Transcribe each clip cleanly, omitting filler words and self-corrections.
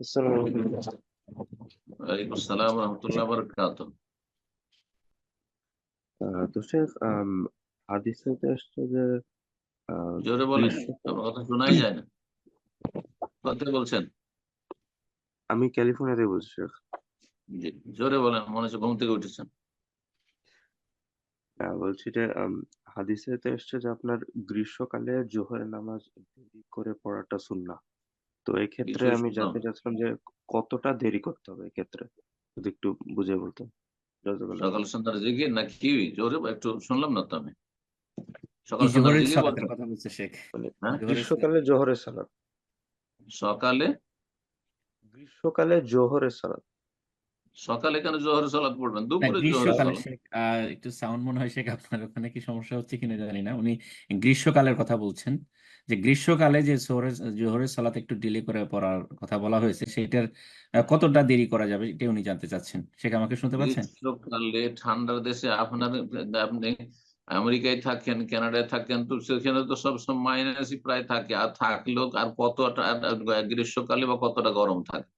আসসালামু আলাইকুম। ওয়ালাইকুম আসসালাম রহমতুল্লাহ বারাকাতুহু। তো শেখ, হাদিসে তো এসছে যে জোরে বলেন, গ্রীষ্মকাল। আপনার কথা শোনাই যায় না। কথা বলছেন? আমি ক্যালিফোর্নিয়াতে বলছি শেখ। জি, জোরে বলেন, মনে হচ্ছে ঘুম থেকে উঠেছেন। বলছি যে হাদিসে তো এসছে যে আপনার গ্রীষ্মকালে জোহরের নামাজ দেরি করে পড়াটা সুন্নাহ। তো এক্ষেত্রে কিছুই আমি শুনলাম জানতে না। চাচ্ছিলাম যে কতটা দেরি করতে হবে এক্ষেত্রে, যদি একটু বুঝিয়ে বলতেন। জাযাকাল্লাহ সকাল খাইর। সন্ধ্যার জিকির না কি? জোরে একটু শুনলাম না তো আমি। কি সকাল সন্ধ্যার জোহরের জিকির সালাতের বলছেন? কথা বলছে শেখ? মানে হ্যাঁ, জোহরের সালাত। গ্রীষ্মকালে জোহরের সালাত। সকালে। গ্রীষ্মকালে জোহরের সালাত। সকালে কেন জোহরের সালাত পড়বেন? না, দুপুরে জোহরের গ্রীষ্মকালে সালাত। শেখ। একটু সাউন্ড মনে হয় শেখ, আপনার ওখানে কি সমস্যা হচ্ছে কিনা জানি না। উনি গ্রীষ্মকালের কথা বলছেন, যে গ্রীষ্মকালে যে জোহরের সালাত একটু ডিলে করে পড়ার কথা বলা হয়েছে, সেটার কতটা দেরি করা যাবে এটা উনি জানতে চাচ্ছেন। শেখ, আমাকে শুনতে পাচ্ছেন? গ্রীষ্মকালে ঠান্ডার দেশে আপনি আমেরিকায় থাকেন, কানাডায় থাকেন, তো সেখানে তো সবসময় মাইনাসই প্রায় থাকে। আর থাকলেও আর কতটা গ্রীষ্মকালে বা কতটা গরম থাকে?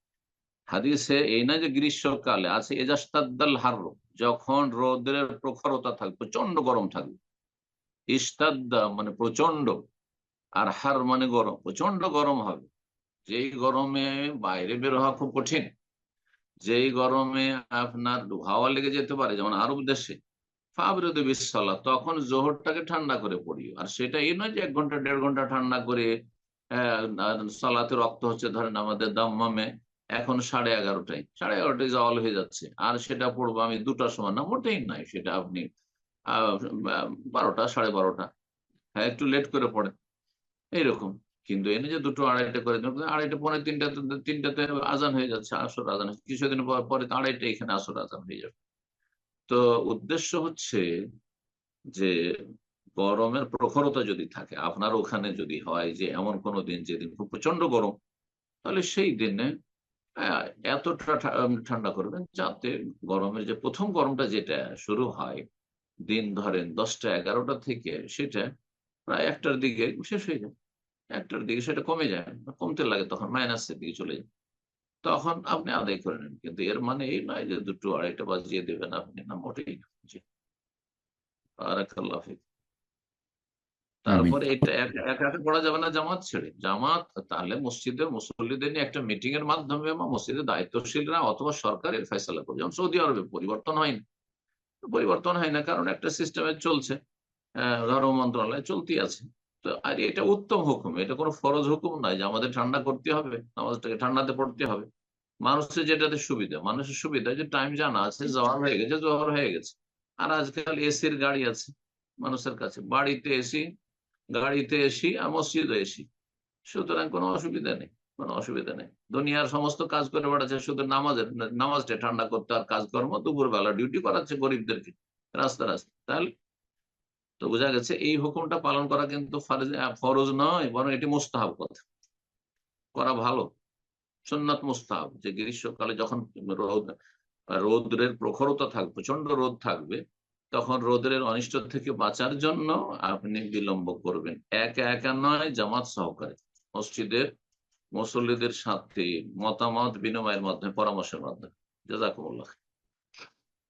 হাদিসে এই না যে গ্রীষ্মকালে আছে এজাস্তাদ্দাল হার, যখন রোদের প্রখরতা থাকবে, প্রচন্ড গরম থাকবে। ইস্তাদ্দা মানে প্রচন্ড, আর হার মানে গরম, প্রচন্ড গরম হবে। যেই গরমে বাইরে বের হওয়া খুব কঠিন, যেই গরমে আপনার হাওয়া লেগে যেতে পারে, যেমন আরব দেশে, ফাবরুদ বিসসালাহ, তখন জোহরটাকে ঠান্ডা করে পড়ি। আর সেটা এই নয় যে 1 ঘন্টা 1.5 ঘন্টা ঠান্ডা করে সালাতে রক্ত হচ্ছে, ধরেন আমাদের দাম্মামে এখন 11:30টায় 11:30টায় জাওয়াল হয়ে যাচ্ছে, আর সেটা পড়বো আমি 2টার সময়, না, মোটেই নাই। সেটা আপনি 12টা 12:30, হ্যাঁ, একটু লেট করে পড়েন এইরকম। কিন্তু এনে যে 2টো 2:30 করে দেন, 2:30 পৌনে 3টাতে, 3টাতে আজান হয়ে যাচ্ছে, আসর আজান হচ্ছে। কিছুদিন পরে তো 2:30 এখানে আসর আজান হয়ে যাবে। তো উদ্দেশ্য হচ্ছে যে গরমের প্রখরতা যদি থাকে, আপনার ওখানে যদি হয় যে এমন কোনো দিন যেদিন খুব প্রচন্ড গরম, তাহলে সেই দিনে আহ, এতটা ঠান্ডা করবেন যাতে গরমের যে প্রথম গরমটা যেটা শুরু হয়, দিন ধরেন 10টা 11টা থেকে, সেটা প্রায় 1টার দিকে শেষ হয়ে যায়। 1টার দিকে সেটা কমে যায়, কমতে লাগে, তখন মাইনাসের দিকে চলে যায়। তখন আপনি আদায় করে নেন। কিন্তু এর মানে এই নয় যে 2টো 2:30 বাজিয়ে দেবেন আপনি, না, মোটেই না। জি, বারাকাল্লাহ ফিক। আমিন। তারপরে এটা একা একা করা যাবে না, জামাত ছেড়ে। জামাত তাহলে মসজিদের মুসল্লিদের নিয়ে একটা মিটিং এর মাধ্যমে বা মসজিদের দায়িত্বশীলরা অথবা সরকারের ফয়সালা করে, যেমন সৌদি আরবে পরিবর্তন হয় না। পরিবর্তন হয় না কারণ একটা সিস্টেমে চলছে, ধর্ম মন্ত্রণালয় চলতি আছে। তো আর এটা উত্তম হুকুম, এটা কোনো ফরজ হুকুম নয় যে আমাদের ঠান্ডা করতে হবে, নামাজটাকে ঠান্ডাতে পড়তে হবে। মানুষের যেটাতে সুবিধা, মানুষের সুবিধা যে টাইম জানা আছে, জোহর হয়ে গেছে, জোহর হয়ে গেছে। আর আজকাল এসির গাড়ি আছে মানুষের কাছে, বাড়িতে এসি, গাড়িতে এসি, আর মসজিদে এসি। সুতরাং কোনো অসুবিধা নেই, কোনো অসুবিধা নেই। দুনিয়ার সমস্ত কাজ করে বেড়াচ্ছে, শুধু নামাজটা ঠান্ডা করতে আর কাজকর্ম দুপুর বেলা ডিউটি করাচ্ছে গরিবদেরকে রাস্তা রাস্তা। তাহলে তো বোঝা গেছে এই হুকুমটা পালন করা কিন্তু ফরজ নয়, বরং এটি মুস্তাহাব কথা, করা ভালো, সুন্নাত মুস্তাহাব। যে গ্রীষ্মকালে যখন রোদ রোদের প্রখরতা থাকবে, প্রচন্ড রোদ থাকবে, তখন রোদের অনিষ্ট থেকে বাঁচার জন্য আপনি বিলম্ব করবেন, একা একা নয়, জামাত সহকারে মসজিদের মুসল্লিদের সাথে মতামত বিনিময়ের মাধ্যমে, পরামর্শের মাধ্যমে। জাযাকুমুল্লাহ।